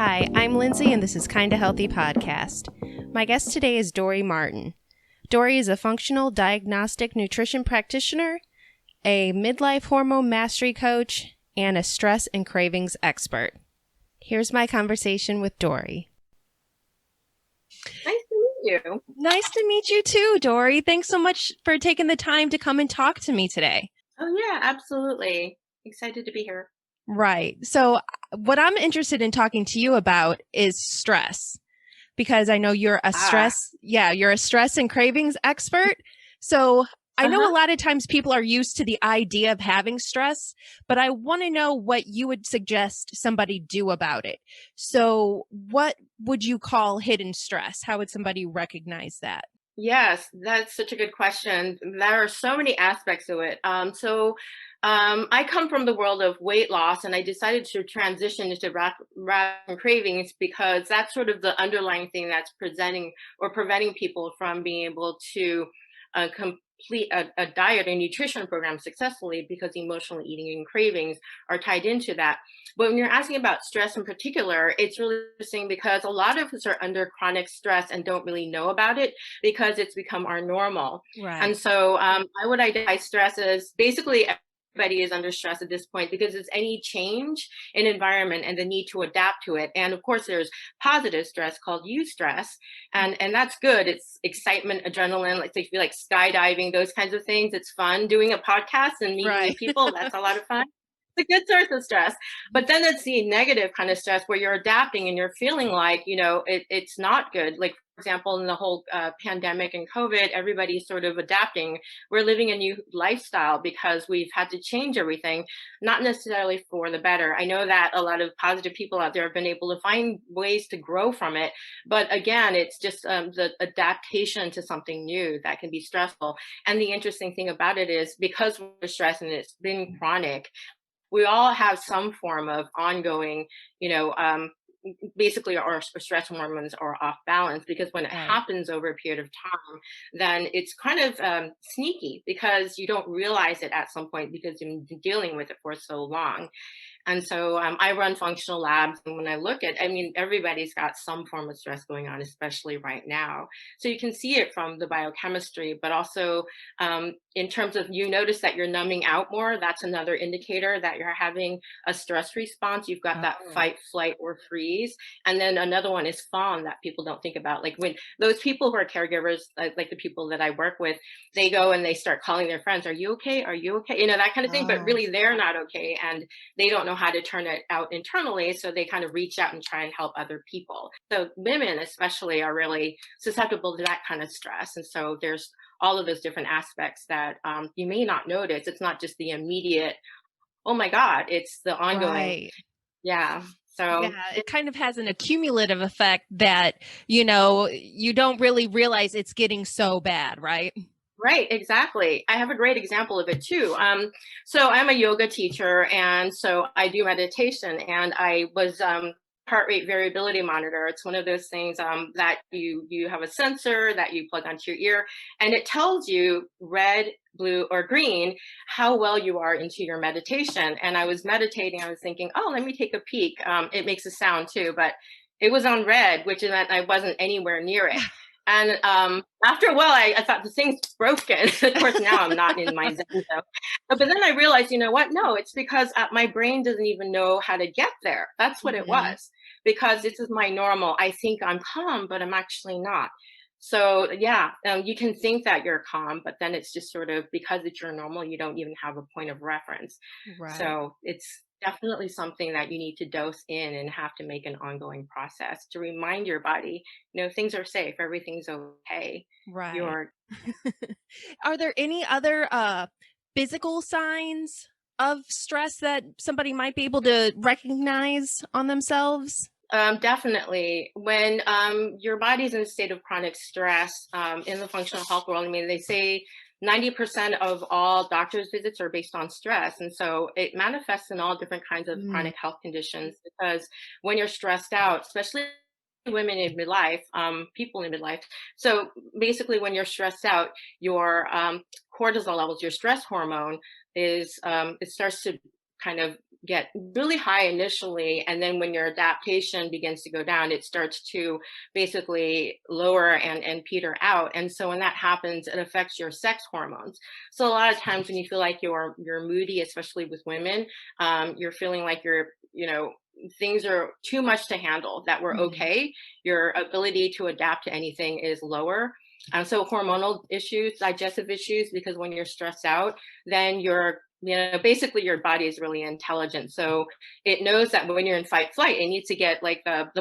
Hi, I'm Lindsay, and this is Kinda Healthy Podcast. My guest today is Dori Martin. Dori is a functional diagnostic nutrition practitioner, a midlife hormone mastery coach, and a stress and cravings expert. Here's my conversation with Dori. Nice to meet you. Nice to meet you too, Dori. Thanks so much for taking the time to come and talk to me today. Oh, yeah, absolutely. Excited to be here. Right. So what I'm interested in talking to you about is stress, because I know you're a stress and cravings expert. So I know a lot of times people are used to the idea of having stress, but I want to know what you would suggest somebody do about it. So what would you call hidden stress? How would somebody recognize that? Yes, that's such a good question. There are so many aspects to it. I come from the world of weight loss, and I decided to transition into rapid cravings because that's sort of the underlying thing that's presenting or preventing people from being able to complete a diet or nutrition program successfully, because emotional eating and cravings are tied into that. But when you're asking about stress in particular, it's really interesting because a lot of us are under chronic stress and don't really know about it because it's become our normal. Right. And so I would identify stress as basically everybody is under stress at this point because it's any change in environment and the need to adapt to it. And of course, there's positive stress called eustress, and that's good. It's excitement, adrenaline, like if you like skydiving, those kinds of things. It's fun doing a podcast and meeting new people. That's a lot of fun. It's a good source of stress. But then it's the negative kind of stress where you're adapting and you're feeling like, it's not good. Like, for example, in the whole pandemic and COVID, everybody's sort of adapting. We're living a new lifestyle because we've had to change everything, not necessarily for the better. I know that a lot of positive people out there have been able to find ways to grow from it. But again, it's just the adaptation to something new that can be stressful. And the interesting thing about it is because we're stressed and it's been chronic, we all have some form of ongoing, basically our stress hormones are off balance, because when it happens over a period of time, then it's kind of sneaky because you don't realize it at some point because you've been dealing with it for so long. And so I run functional labs. And when I look at, everybody's got some form of stress going on, especially right now. So you can see it from the biochemistry, but also in terms of, you notice that you're numbing out more. That's another indicator that you're having a stress response. You've got that fight, flight, or freeze. And then another one is fawn that people don't think about. Like when those people who are caregivers, like the people that I work with, they go and they start calling their friends, "Are you okay? Are you okay?" That kind of thing. But really, they're not okay. And they don't know how to turn it out internally. So they kind of reach out and try and help other people. So women especially are really susceptible to that kind of stress. And so there's all of those different aspects that you may not notice. It's not just the immediate, oh my God, it's the ongoing. Right. Yeah. So yeah, it kind of has an accumulative effect that, you don't really realize it's getting so bad, right? Right, exactly. I have a great example of it too. So I'm a yoga teacher, and so I do meditation, and I was heart rate variability monitor. It's one of those things that you have a sensor that you plug onto your ear, and it tells you red, blue, or green how well you are into your meditation. And I was meditating. I was thinking, oh, let me take a peek. It makes a sound too, but it was on red, which meant I wasn't anywhere near it. And after a while, I thought the thing's broken. Of course, now I'm not in my zen zone. But then I realized, you know what? No, it's because my brain doesn't even know how to get there. That's what it was. Because this is my normal. I think I'm calm, but I'm actually not. So yeah, you can think that you're calm, but then it's just sort of because it's your normal, you don't even have a point of reference. Right. So it's definitely something that you need to dose in and have to make an ongoing process to remind your body, things are safe, everything's okay. Right. You're Are there any other physical signs of stress that somebody might be able to recognize on themselves? Definitely when your body's in a state of chronic stress in the functional health world. They say 90% of all doctor's visits are based on stress. And so it manifests in all different kinds of chronic health conditions, because when you're stressed out, especially women in midlife, people in midlife. So basically, when you're stressed out, your cortisol levels, your stress hormone, is it starts to kind of get really high initially, and then when your adaptation begins to go down, it starts to basically lower and peter out. And so when that happens, it affects your sex hormones. So a lot of times when you feel like you're moody, especially with women, you're feeling like things are too much to handle, that we're Mhm. okay. Your ability to adapt to anything is lower. So hormonal issues, digestive issues, because when you're stressed out, then basically your body is really intelligent. So it knows that when you're in fight flight, it needs to get like the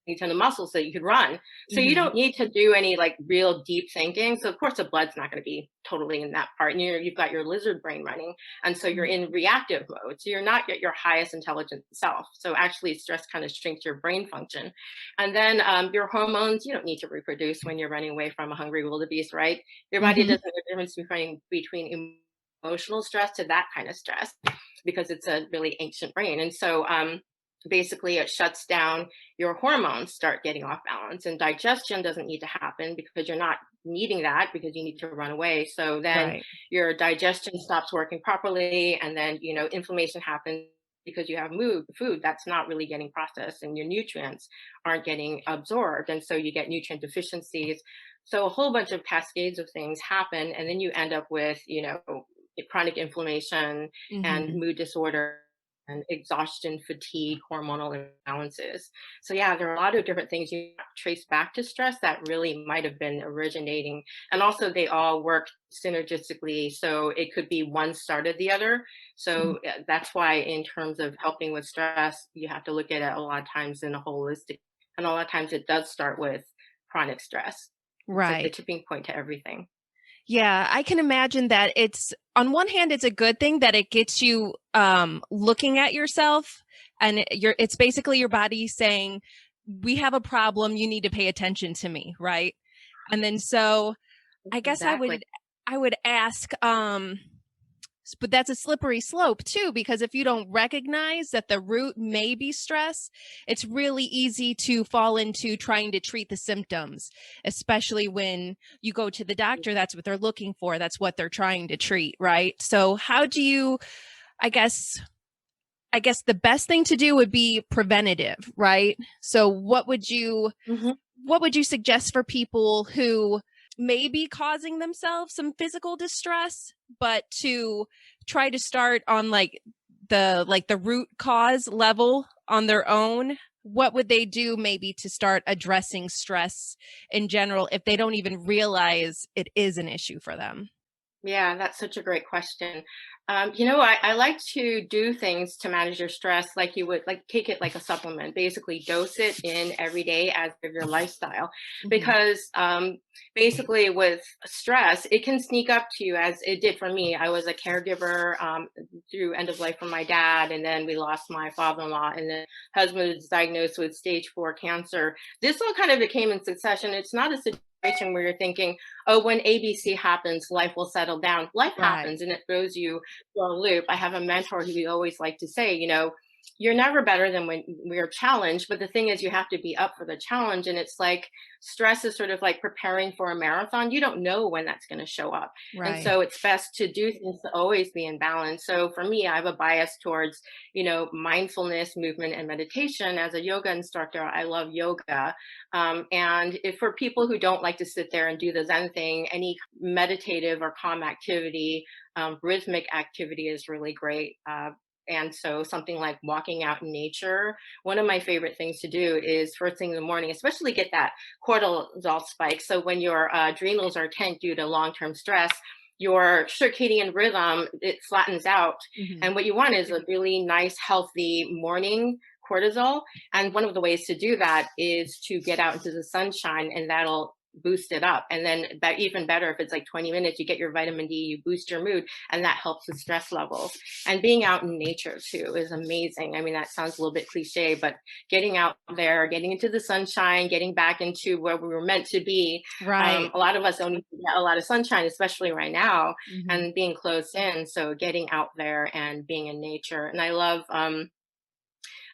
to the muscles so you could run. So you Mhm. don't need to do any like real deep thinking. So of course the blood's not going to be totally in that part. And you've got your lizard brain running. And so you're Mhm. in reactive mode. So you're not at your highest intelligent self. So actually stress kind of shrinks your brain function. And then your hormones, you don't need to reproduce when you're running away from a hungry wildebeest, right? Your body Mhm. doesn't know the difference between emotional stress to that kind of stress because it's a really ancient brain. And so basically it shuts down your hormones, start getting off balance, and digestion doesn't need to happen because you're not needing that because you need to run away. So then Right. your digestion stops working properly, and then inflammation happens because you have food that's not really getting processed and your nutrients aren't getting absorbed, and so you get nutrient deficiencies. So a whole bunch of cascades of things happen, and then you end up with chronic inflammation and Mhm. mood disorder and exhaustion, fatigue, hormonal imbalances. So yeah, there are a lot of different things you trace back to stress that really might have been originating. And also they all work synergistically. So it could be one started the other. Mhm. So that's why in terms of helping with stress, you have to look at it a lot of times in a holistic, and a lot of times it does start with chronic stress. It's like the Right. tipping point to everything. Yeah, I can imagine that it's on one hand it's a good thing that it gets you looking at yourself, and it's basically your body saying we have a problem, you need to pay attention to me, right? And then so I guess Exactly. I would ask but that's a slippery slope too, because if you don't recognize that the root may be stress, it's really easy to fall into trying to treat the symptoms, especially when you go to the doctor. That's what they're looking for, that's what they're trying to treat, right? So how do you, i guess I guess the best thing to do would be preventative, right? So Mhm. what would you suggest for people who may be causing themselves some physical distress, but to try to start on the root cause level on their own? What would they do maybe to start addressing stress in general if they don't even realize it is an issue for them? Yeah, that's such a great question. I like to do things to manage your stress like you would like take it like a supplement, basically dose it in every day as of your lifestyle. Mhm. Because basically with stress, it can sneak up to you as it did for me. I was a caregiver through end of life for my dad, and then we lost my father-in-law, and then husband was diagnosed with stage 4 cancer. This all kind of became in succession. It's not a situation where you're thinking, oh, when ABC happens, life will settle down. Life Right. happens and it throws you for a loop. I have a mentor who we always like to say, you're never better than when we're challenged. But the thing is, you have to be up for the challenge. And it's like stress is sort of like preparing for a marathon. You don't know when that's going to show up. And Right. so it's best to do things to always be in balance. So for me, I have a bias towards, mindfulness, movement, and meditation. As a yoga instructor, I love yoga. And if for people who don't like to sit there and do the Zen thing, any meditative or calm activity, rhythmic activity is really great. And so something like walking out in nature, one of my favorite things to do is first thing in the morning, especially get that cortisol spike. So when your adrenals are tanked due to long-term stress, your circadian rhythm, it flattens out. Mhm. And what you want is a really nice, healthy morning cortisol. And one of the ways to do that is to get out into the sunshine, and that'll boost it up. And then that even better if it's like 20 minutes, you get your vitamin D, you boost your mood, and that helps with stress levels. And being out in nature too is amazing. I mean, that sounds a little bit cliche, but getting out there, getting into the sunshine, getting back into where we were meant to be. Right. A lot of us don't even get a lot of sunshine, especially right now, Mhm. and being closed in. So getting out there and being in nature. And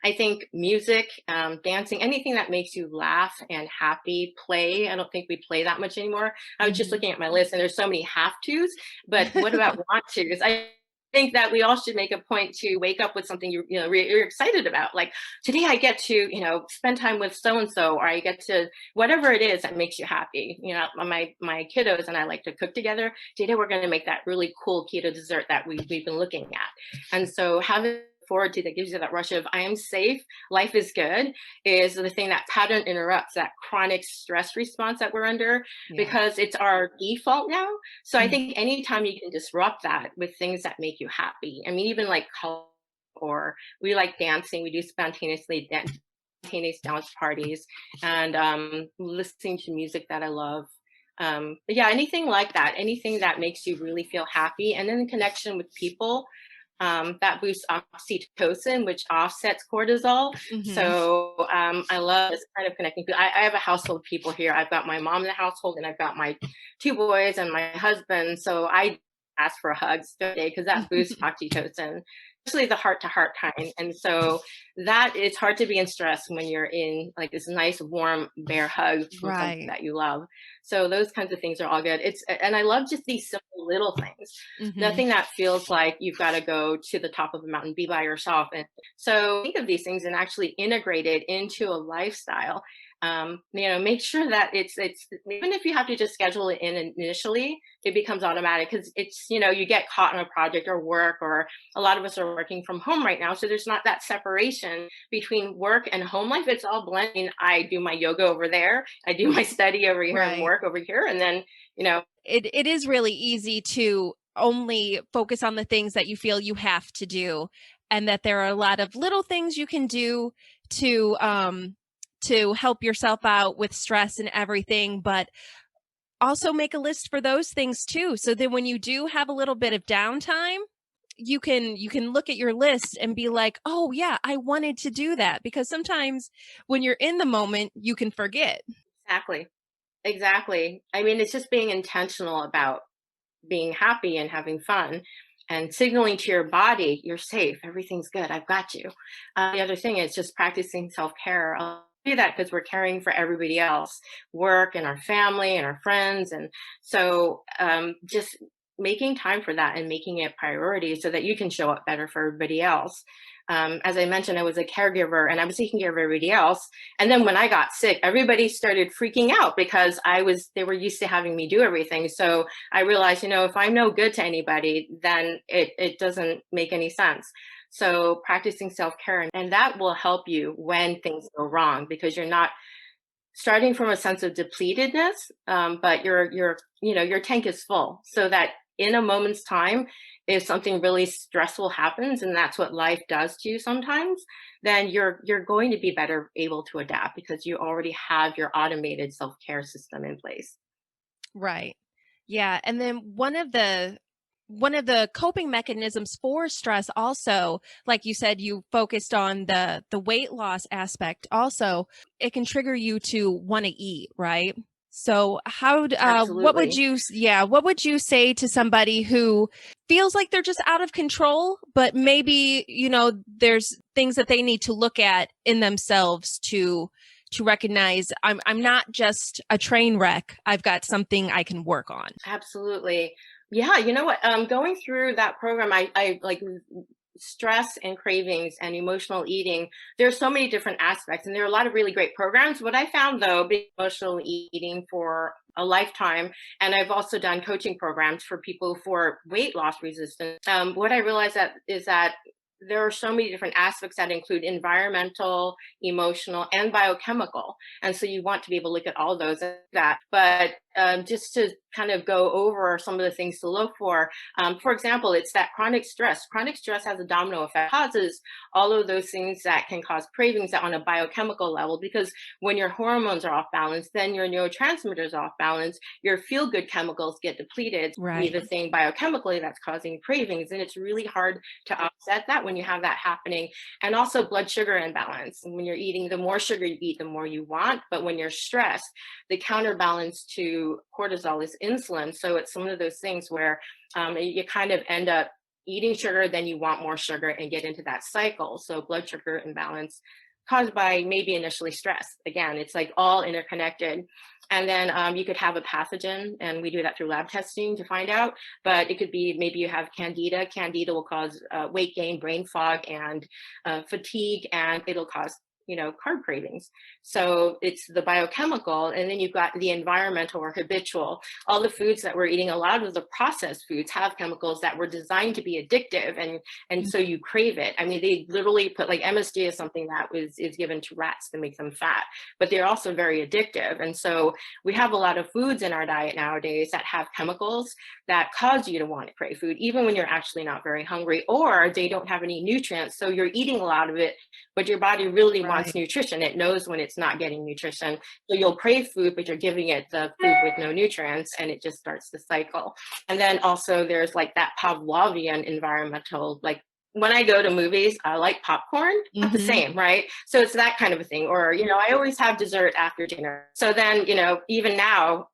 I think music, dancing, anything that makes you laugh and happy, play. I don't think we play that much anymore. I was just Mhm. looking at my list and there's so many have tos, but what about want tos? think that we all should make a point to wake up with something you're excited about. Like today, I get to spend time with so and so, or I get to whatever it is that makes you happy. My kiddos and I like to cook together. Today, we're going to make that really cool keto dessert that we've been looking at, and so having forward to that gives you that rush of I am safe, life is good, is the thing that pattern interrupts that chronic stress response that we're under, Yeah. because it's our default now. So I Mhm. think anytime you can disrupt that with things that make you happy. I mean, even like color, or we like dancing. We do spontaneous dance parties, and listening to music that I love. But yeah, anything like that, anything that makes you really feel happy, and then the connection with people, that boosts oxytocin, which offsets cortisol. Mhm. So I love this kind of connecting. I have a household of people here. I've got my mom in the household, and I've got my two boys and my husband. So I ask for hugs every day because that boosts oxytocin, especially the heart to heart kind. And so that it's hard to be in stress when you're in like this nice, warm, bear hug from somebody Right. that you love. So those kinds of things are all good. And I love just these simple little things. Mhm. Nothing that feels like you've got to go to the top of a mountain, be by yourself. And so think of these things and actually integrate it into a lifestyle. Make sure that it's even if you have to just schedule it in initially, it becomes automatic, because it's you get caught in a project or work, or a lot of us are working from home right now, so there's not that separation between work and home life. It's all blending. I do my yoga over there, I do my study over here, and Right. work over here, and then you know It is really easy to only focus on the things that you feel you have to do, and that there are a lot of little things you can do to help yourself out with stress and everything, but also make a list for those things too. So then when you do have a little bit of downtime, you can look at your list and be like, "Oh yeah, I wanted to do that." Because sometimes when you're in the moment, you can forget. exactly. Exactly. I mean, it's just being intentional about being happy and having fun, and signaling to your body, you're safe, everything's good, I've got you. The other thing is just practicing self care. I'll do that because we're caring for everybody else, work and our family and our friends. And so just making time for that and making it priority so that you can show up better for everybody else. As I mentioned, I was a caregiver and I was taking care of everybody else. And then when I got sick, everybody started freaking out because they were used to having me do everything. So I realized, if I'm no good to anybody, then it doesn't make any sense. So practicing self-care, and that will help you when things go wrong, because you're not starting from a sense of depletedness, but your tank is full, so that in a moment's time, if something really stressful happens, and that's what life does to you sometimes, then you're going to be better able to adapt because you already have your automated self-care system in place. Right. Yeah, and then one of the coping mechanisms for stress also, like you said, you focused on the weight loss aspect also, it can trigger you to want to eat, right? So what would Absolutely. what would you say to somebody who feels like they're just out of control, but maybe, there's things that they need to look at in themselves to recognize I'm not just a train wreck. I've got something I can work on. Absolutely. Yeah, you know what? Going through that program, I like stress and cravings and emotional eating. There's so many different aspects, and there are a lot of really great programs. What I found though, being emotional eating for a lifetime, and I've also done coaching programs for people for weight loss resistance. What I realized that is that there are so many different aspects that include environmental, emotional, and biochemical. And so you want to be able to look at all those and that. But just to kind of go over some of the things to look for example, it's that chronic stress. Chronic stress has a domino effect, causes all of those things that can cause cravings on a biochemical level, because when your hormones are off balance, then your neurotransmitters are off balance, your feel good chemicals get depleted, be Right. the thing biochemically that's causing cravings. And it's really hard to offset that when you have that happening. And also blood sugar imbalance. And when you're eating, the more sugar you eat, the more you want. But when you're stressed, the counterbalance to cortisol is insulin. So it's one of those things where you kind of end up eating sugar, then you want more sugar and get into that cycle. So blood sugar imbalance caused by maybe initially stress. Again, it's like all interconnected. And then you could have a pathogen, and we do that through lab testing to find out. But it could be maybe you have candida. Candida will cause weight gain, brain fog, and fatigue, and it'll cause carb cravings. So it's the biochemical, and then you've got the environmental or habitual. All the foods that we're eating, a lot of the processed foods have chemicals that were designed to be addictive, and so you crave it. I mean, they literally put, like, MSG is something that is given to rats to make them fat, but they're also very addictive. And so we have a lot of foods in our diet nowadays that have chemicals that cause you to want to crave food, even when you're actually not very hungry, or they don't have any nutrients. So you're eating a lot of it, but your body really wants nutrition. It knows when it's not getting nutrition. So you'll crave food, but you're giving it the food with no nutrients, and it just starts the cycle. And then also there's like that Pavlovian environmental, like, when I go to movies, I like popcorn, not the same, right? So it's that kind of a thing. Or, I always have dessert after dinner. So then, even now,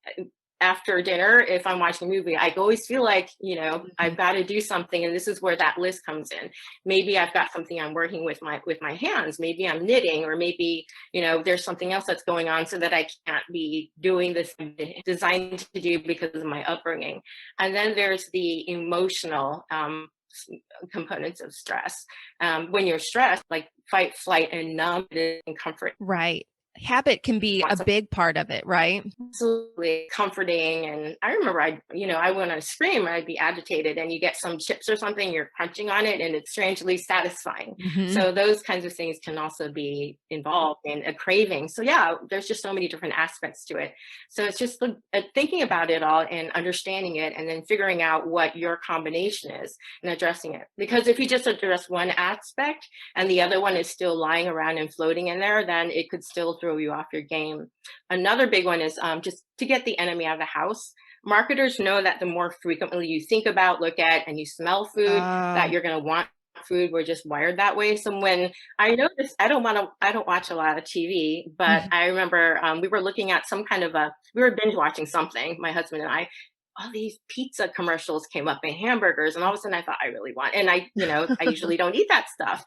after dinner, if I'm watching a movie, I always feel like, I've got to do something. And this is where that list comes in. Maybe I've got something I'm working with my hands. Maybe I'm knitting, or maybe, there's something else that's going on, so that I can't be doing this designed to do because of my upbringing. And then there's the emotional components of stress. When you're stressed, like fight, flight, and numb and comfort. Right. Habit can be a big part of it, right? Absolutely comforting. And I remember I went on a scream, I'd be agitated, and you get some chips or something, you're crunching on it, and it's strangely satisfying. So those kinds of things can also be involved in a craving. So yeah, there's just so many different aspects to it. So it's just thinking about it all and understanding it, and then figuring out what your combination is and addressing it. Because if you just address one aspect and the other one is still lying around and floating in there, then it could still throw you off your game. Another big one is just to get the enemy out of the house. Marketers know that the more frequently you think about, look at, and you smell food, that you're going to want food. We're just wired that way. So when I noticed, I don't watch a lot of TV, but I remember we were looking at we were binge watching something, my husband and I. All these pizza commercials came up, and hamburgers, and all of a sudden I thought, I really want, and I usually don't eat that stuff.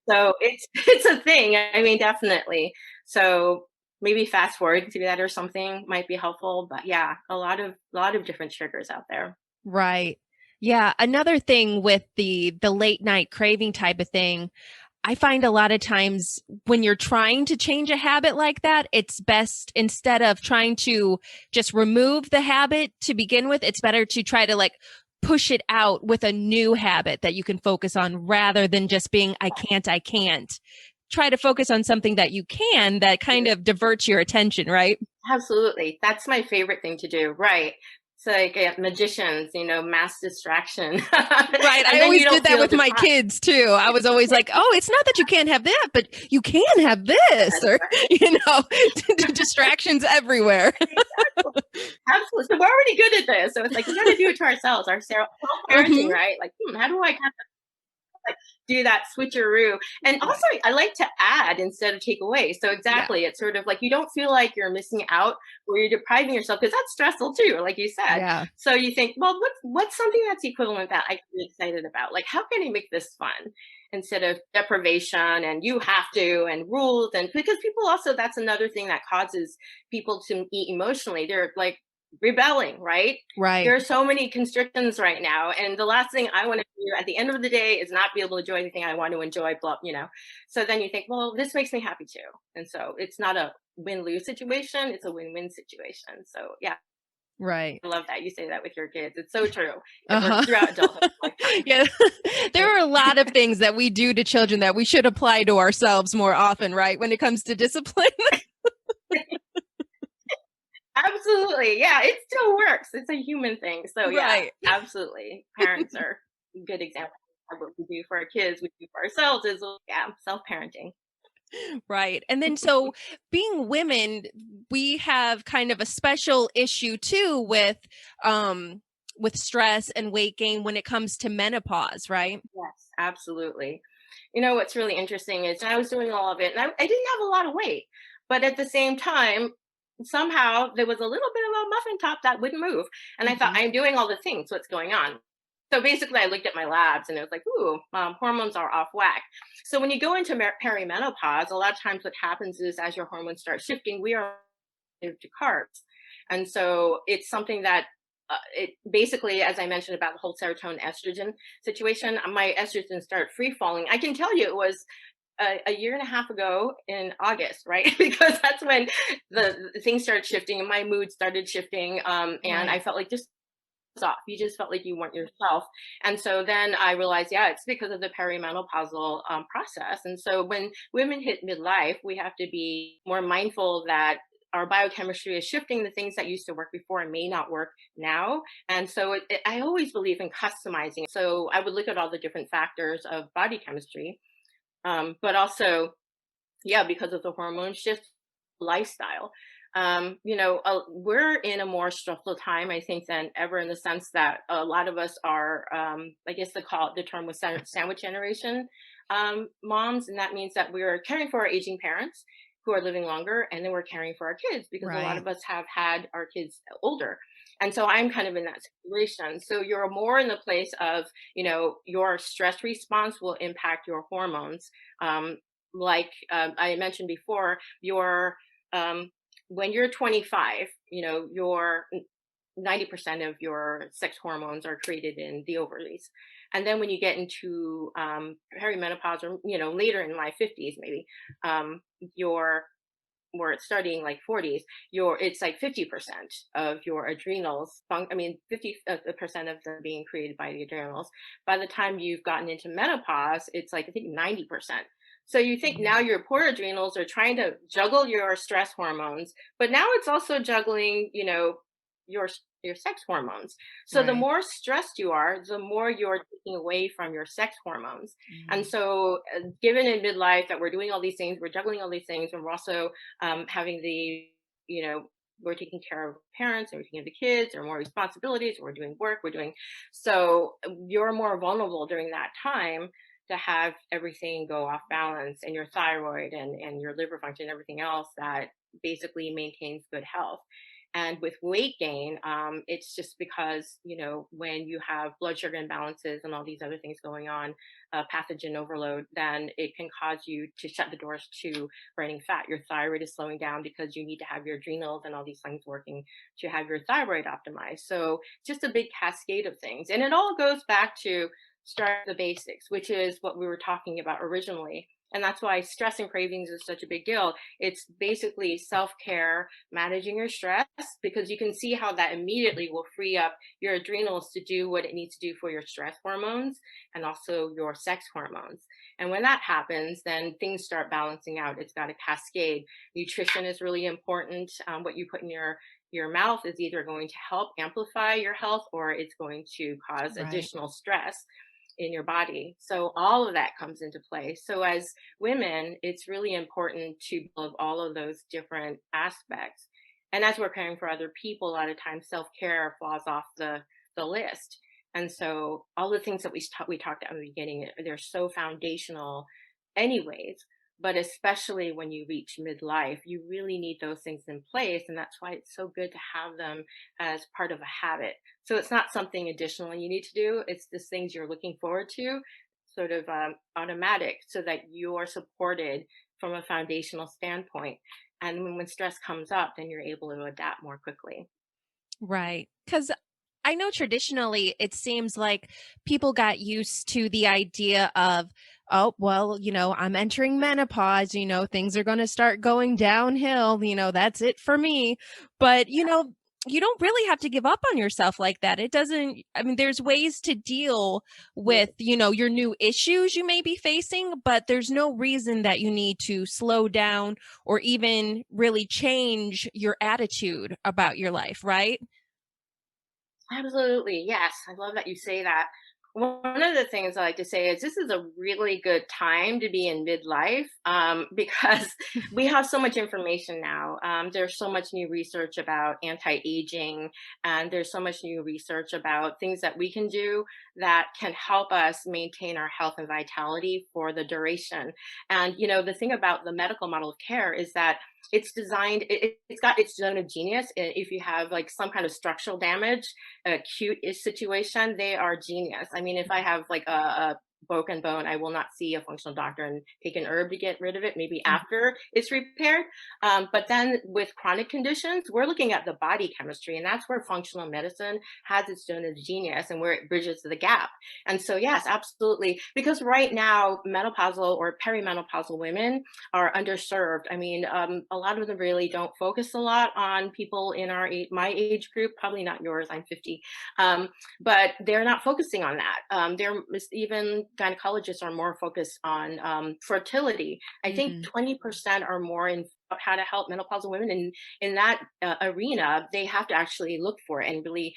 So it's a thing. I mean, definitely. So maybe fast forward to that or something might be helpful. But yeah, a lot of different triggers out there. Right. Yeah. Another thing with the late night craving type of thing, I find a lot of times when you're trying to change a habit like that, it's best, instead of trying to just remove the habit to begin with, it's better to try to like push it out with a new habit that you can focus on, rather than just being, I can't. Try to focus on something that you can, that kind of diverts your attention, right? Absolutely. That's my favorite thing to do. Right. It's like magicians, mass distraction. Right. I always did that with my kids too. I was always like, oh, it's not that you can't have that, but you can have this, or, distractions everywhere. Absolutely. So we're already good at this. So it's like, we got to do it to ourselves, our self-parenting, right? Like, how do I kind of do that switcheroo? And also, I like to add instead of take away. So exactly, it's sort of like you don't feel like you're missing out or you're depriving yourself, because that's stressful too, like you said. Yeah. So you think, well, what's something that's equivalent that I can be excited about? Like, how can I make this fun instead of deprivation and you have to and rules? And because people also, that's another thing that causes people to eat emotionally. They're like rebelling, right? Right. There are so many constrictions right now, and the last thing I want to do at the end of the day is not be able to enjoy anything I want to enjoy. So then you think, well, this makes me happy too, and so it's not a win-lose situation; it's a win-win situation. So yeah, right. I love that you say that with your kids. It's so true. Throughout adulthood. Yeah, there are a lot of things that we do to children that we should apply to ourselves more often, right? When it comes to discipline. Absolutely. Yeah, it still works. It's a human thing. So yeah, absolutely. Parents are a good example of what we do for our kids, we do for ourselves is self-parenting. Right. And then so being women, we have kind of a special issue too with stress and weight gain when it comes to menopause, right? Yes, absolutely. What's really interesting is I was doing all of it, and I didn't have a lot of weight, but at the same time, somehow there was a little bit of a muffin top that wouldn't move. And I thought, I'm doing all the things. What's going on? So basically, I looked at my labs and it was like, ooh, hormones are off whack. So when you go into perimenopause, a lot of times what happens is as your hormones start shifting, we are to carbs. And so it's something that it basically, as I mentioned about the whole serotonin estrogen situation, my estrogen started free falling. I can tell you it was a year and a half ago in August, right? Because that's when the things started shifting and my mood started shifting. And I Right. felt like just off. You just felt like you weren't yourself. And so then I realized, yeah, it's because of the perimenopausal process. And so when women hit midlife, we have to be more mindful that our biochemistry is shifting. The things that used to work before and may not work now. And so I always believe in customizing. So I would look at all the different factors of body chemistry, but also, yeah, because of the hormone shift, lifestyle. We're in a more stressful time, I think, than ever in the sense that a lot of us are, I guess the term was sandwich generation moms. And that means that we're caring for our aging parents who are living longer, and then we're caring for our kids because a lot Right. of us have had our kids older. And so I'm kind of in that situation. So you're more in the place of, your stress response will impact your hormones. Like I mentioned before, when you're 25, your 90% of your sex hormones are created in the ovaries. And then when you get into perimenopause or, later in life, 50s maybe, your where it's starting like 40s, it's like 50% of your adrenals. I mean, 50% of them being created by the adrenals. By the time you've gotten into menopause, it's like I think 90%. So you think now Mm. your poor adrenals are trying to juggle your stress hormones, but now it's also juggling, your your sex hormones. So the Right. more stressed you are, the more you're taking away from your sex hormones. And Mm. so, given in midlife that we're doing all these things, we're juggling all these things, and we're also having you know, we're taking care of parents and we're taking care of the kids, there are more responsibilities, we're doing work, so you're more vulnerable during that time to have everything go off balance and your thyroid and your liver function, everything else that basically maintains good health. And with weight gain, it's just because, when you have blood sugar imbalances and all these other things going on, pathogen overload, then it can cause you to shut the doors to burning fat. Your thyroid is slowing down because you need to have your adrenals and all these things working to have your thyroid optimized. So just a big cascade of things. And it all goes back to start the basics, which is what we were talking about originally. And that's why stress and cravings is such a big deal. It's basically self care, managing your stress, because you can see how that immediately will free up your adrenals to do what it needs to do for your stress hormones and also your sex hormones. And when that happens, then things start balancing out. It's got a cascade. Nutrition is really important. What you put in your mouth is either going to help amplify your health or it's going to cause Right. additional stress in your body. So all of that comes into play. So as women, it's really important to build all of those different aspects. And as we're caring for other people, a lot of times self-care falls off the list. And so all the things that we talked about in the beginning, they're so foundational anyways, but especially when you reach midlife, you really need those things in place. And that's why it's so good to have them as part of a habit. So it's not something additional you need to do. It's just things you're looking forward to, sort of automatic, so that you're supported from a foundational standpoint. And when stress comes up, then you're able to adapt more quickly. Right. Because I know traditionally it seems like people got used to the idea of, oh, well, I'm entering menopause, things are going to start going downhill, that's it for me. But, you don't really have to give up on yourself like that. It doesn't, I mean, there's ways to deal with, Absolutely. your new issues you may be facing, but there's no reason that you need to slow down or even really change your attitude about your life, right? Absolutely. Yes. I love that you say that. One of the things I like to say is this is a really good time to be in midlife, because we have so much information now. There's so much new research about anti-aging, and there's so much new research about things that we can do that can help us maintain our health and vitality for the duration. And the thing about the medical model of care is that it's designed, it's got its zone of genius. If you have like some kind of structural damage, acute-ish situation, they are genius. I mean, if I have like a broken bone, I will not see a functional doctor and take an herb to get rid of it, maybe Mhm. after it's repaired. But then with chronic conditions, we're looking at the body chemistry, and that's where functional medicine has its zone of genius and where it bridges the gap. And so, yes, absolutely. Because right now, menopausal or perimenopausal women are underserved. I mean, a lot of them really don't focus a lot on people in my age group, probably not yours, I'm 50. But they're not focusing on that. Even gynecologists are more focused on fertility. I think Mm, 20% or more in how to help menopausal women in that arena. They have to actually look for it and really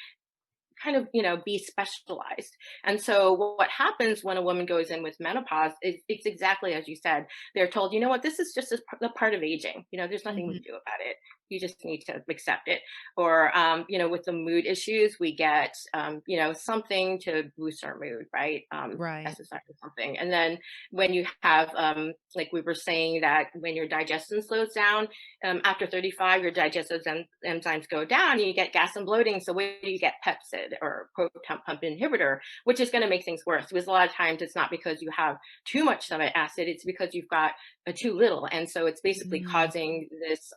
kind of be specialized. And so what happens when a woman goes in with menopause is it's exactly as you said. They're told, you know what, this is just the part of aging. There's nothing we mhm. can do about it. You just need to accept it. Or with the mood issues, we get something to boost our mood, right? Right. SSI or something. And then when you have like we were saying, that when your digestion slows down, after 35, your digestive enzymes go down and you get gas and bloating. So when you get Pepsid or proton pump inhibitor, which is going to make things worse, because a lot of times it's not because you have too much stomach acid, it's because you've got too little. And so it's basically Mm, causing this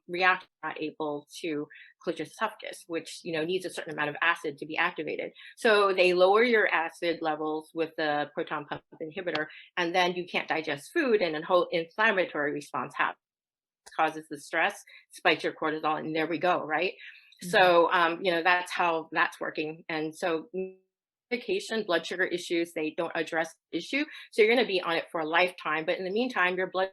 reaction, not able to close your esophagus, which needs a certain amount of acid to be activated. So they lower your acid levels with the proton pump inhibitor, and then you can't digest food, and a whole inflammatory response happens, causes the stress, spikes your cortisol, and there we go, right? mhm. So, that's how that's working. And so, medication, blood sugar issues, they don't address the issue. So, you're going to be on it for a lifetime. But in the meantime, your blood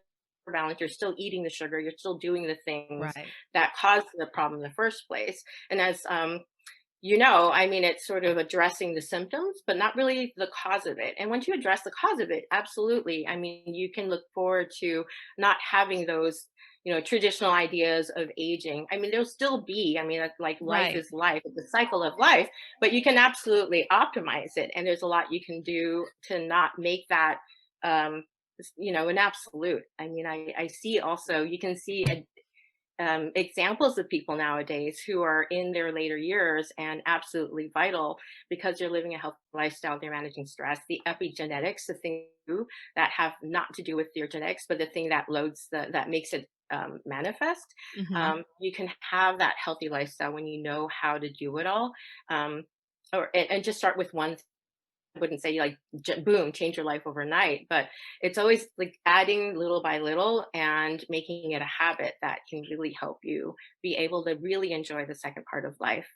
sugar balance, you're still eating the sugar, you're still doing the things Right. that caused the problem in the first place. And as I mean, it's sort of addressing the symptoms, but not really the cause of it. And once you address the cause of it, absolutely. I mean, you can look forward to not having those, traditional ideas of aging. I mean, there'll still be, I mean, that's like life Right. is life, it's a cycle of life, but you can absolutely optimize it. And there's a lot you can do to not make that, um, an absolute. I mean, I see also, you can see examples of people nowadays who are in their later years and absolutely vital because they're living a healthy lifestyle, they're managing stress, the epigenetics, the thing that have not to do with your genetics, but the thing that that makes it manifest. Mhm. You can have that healthy lifestyle when you know how to do it all. Um, and just start with one. I wouldn't say like boom, change your life overnight, but it's always like adding little by little and making it a habit that can really help you be able to really enjoy the second part of life.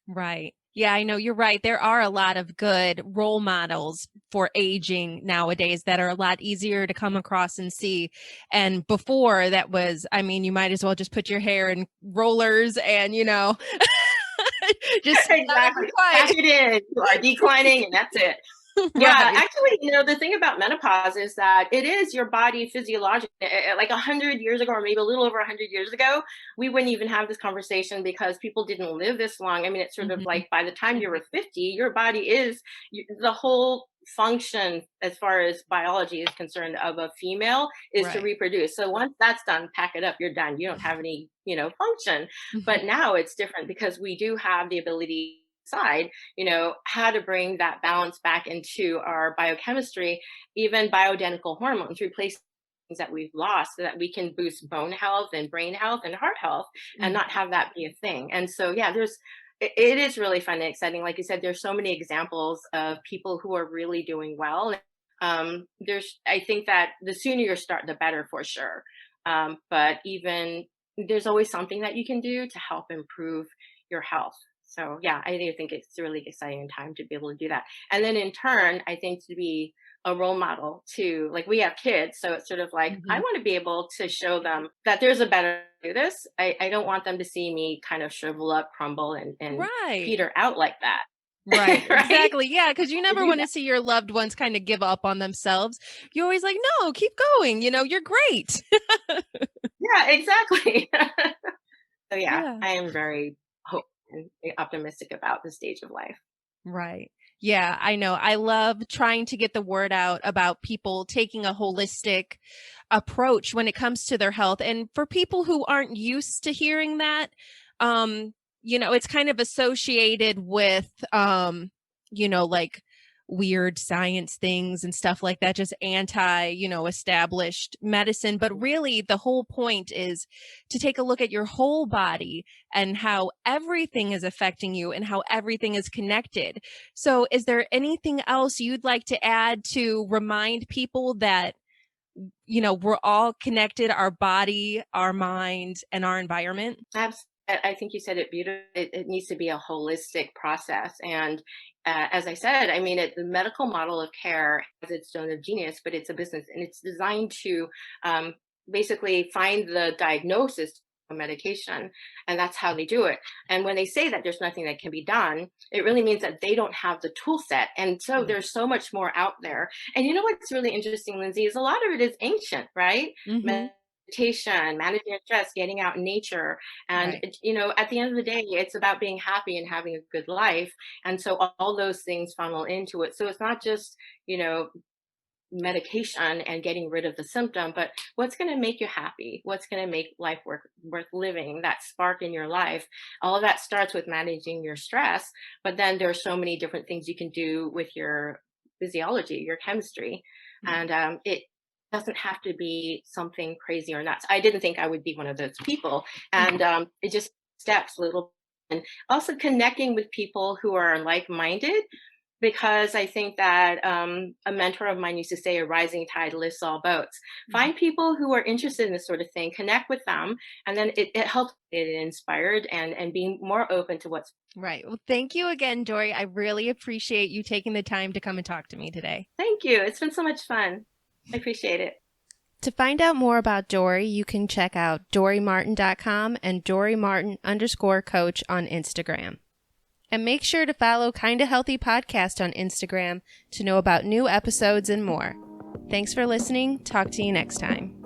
Right. Yeah, I know you're right. There are a lot of good role models for aging nowadays that are a lot easier to come across and see. And before that was, I mean, you might as well just put your hair in rollers and, just sit down and be Exactly. Pack quiet. it in. You are declining, and that's it. Yeah, Right. actually, the thing about menopause is that it is your body physiologically. Like 100 years ago, or maybe a little over 100 years ago, we wouldn't even have this conversation because people didn't live this long. I mean, it's sort of Mhm. like by the time you were 50, your body is the whole function as far as biology is concerned of a female is to Right. reproduce. So once that's done, pack it up. You're done. You don't have any, function. Mhm. But now it's different because we do have the ability side, how to bring that balance back into our biochemistry, even bioidentical hormones, replace things that we've lost so that we can boost bone health and brain health and heart health and Mhm. not have that be a thing. And so, yeah, it is really fun and exciting. Like you said, there's so many examples of people who are really doing well. I think that the sooner you start, the better for sure. But even there's always something that you can do to help improve your health. So yeah, I do think it's a really exciting time to be able to do that. And then in turn, I think to be a role model to like we have kids. So it's sort of like I Mhm. want to be able to show them that there's a better way to do this. I don't want them to see me kind of shrivel up, crumble and Right. peter out like that. Right. right? Exactly. Yeah. Because you never want to see your loved ones kind of give up on themselves. You're always like, no, keep going. You're great. Yeah, exactly. So yeah, Yeah. I am very hopeful and optimistic about this stage of life. Right. Yeah, I know. I love trying to get the word out about people taking a holistic approach when it comes to their health. And for people who aren't used to hearing that, um, it's kind of associated with like weird science things and stuff like that, just established medicine. But really the whole point is to take a look at your whole body and how everything is affecting you and how everything is connected. So is there anything else you'd like to add to remind people that, we're all connected, our body, our mind, and our environment? I think you said it beautifully. It needs to be a holistic process. And as I said, I mean, the medical model of care has its zone of genius, but it's a business and it's designed to um, basically find the diagnosis of medication. And that's how they do it. And when they say that there's nothing that can be done, it really means that they don't have the tool set. And so there's so much more out there. And you know what's really interesting, Lindsay, is a lot of it is ancient, right? Mm-hmm. Meditation, managing your stress, getting out in nature. And, Right. at the end of the day, it's about being happy and having a good life. And so all those things funnel into it. So it's not just, you know, medication and getting rid of the symptom, but what's going to make you happy? What's going to make life worth living? That spark in your life. All of that starts with managing your stress. But then there are so many different things you can do with your physiology, your chemistry. And it doesn't have to be something crazy or nuts. I didn't think I would be one of those people. And it just steps little. And also connecting with people who are like-minded, because I think that a mentor of mine used to say, a rising tide lifts all boats. Find people who are interested in this sort of thing, connect with them, and then it helps get inspired and being more open to what's. Right. Well, thank you again, Dori. I really appreciate you taking the time to come and talk to me today. Thank you. It's been so much fun. I appreciate it. To find out more about Dori, you can check out DoriMartin.com and DoriMartin_coach on Instagram. And make sure to follow Kinda Healthy Podcast on Instagram to know about new episodes and more. Thanks for listening. Talk to you next time.